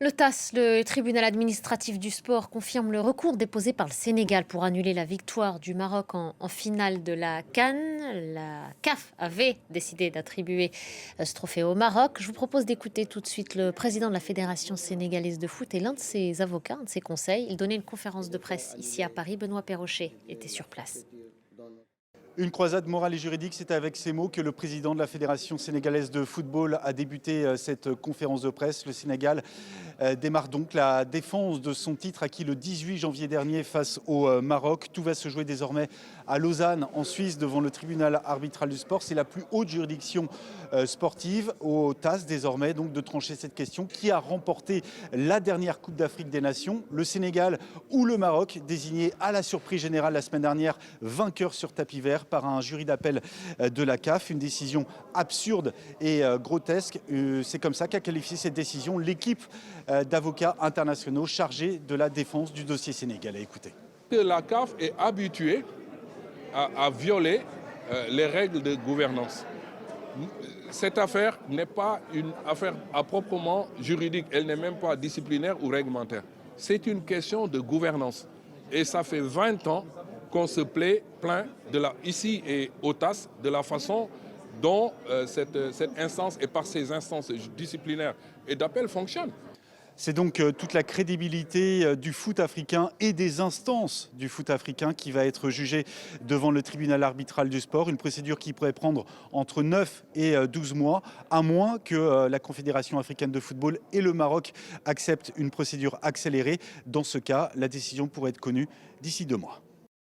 Le TAS, le tribunal administratif du sport, confirme le recours déposé par le Sénégal pour annuler la victoire du Maroc en finale de la CAN. La CAF avait décidé d'attribuer ce trophée au Maroc. Je vous propose d'écouter tout de suite le président de la Fédération sénégalaise de foot et l'un de ses avocats, un de ses conseils. Il donnait une conférence de presse ici à Paris. Benoît Perrochet était sur place. Une croisade morale et juridique, c'est avec ces mots que le président de la Fédération sénégalaise de football a débuté cette conférence de presse. Le Sénégal démarre donc la défense de son titre acquis le 18 janvier dernier face au Maroc. Tout va se jouer désormais à Lausanne, en Suisse, devant le tribunal arbitral du sport. C'est la plus haute juridiction sportive, au TAS désormais, donc de trancher cette question. Qui a remporté la dernière Coupe d'Afrique des Nations, le Sénégal ou le Maroc, désigné à la surprise générale la semaine dernière vainqueur sur tapis vert par un jury d'appel de la CAF. Une décision absurde et grotesque. C'est comme ça qu'a qualifié cette décision l'équipe d'avocats internationaux chargés de la défense du dossier sénégalais. Écoutez. La CAF est habituée à violer les règles de gouvernance. Cette affaire n'est pas une affaire à proprement juridique, elle n'est même pas disciplinaire ou réglementaire. C'est une question de gouvernance. Et ça fait 20 ans qu'on se plaint ici et au TAS de la façon dont cette instance et par ces instances disciplinaires et d'appel fonctionne. C'est donc toute la crédibilité du foot africain et des instances du foot africain qui va être jugée devant le tribunal arbitral du sport. Une procédure qui pourrait prendre entre 9 et 12 mois, à moins que la Confédération africaine de football et le Maroc acceptent une procédure accélérée. Dans ce cas, la décision pourrait être connue d'ici 2 mois.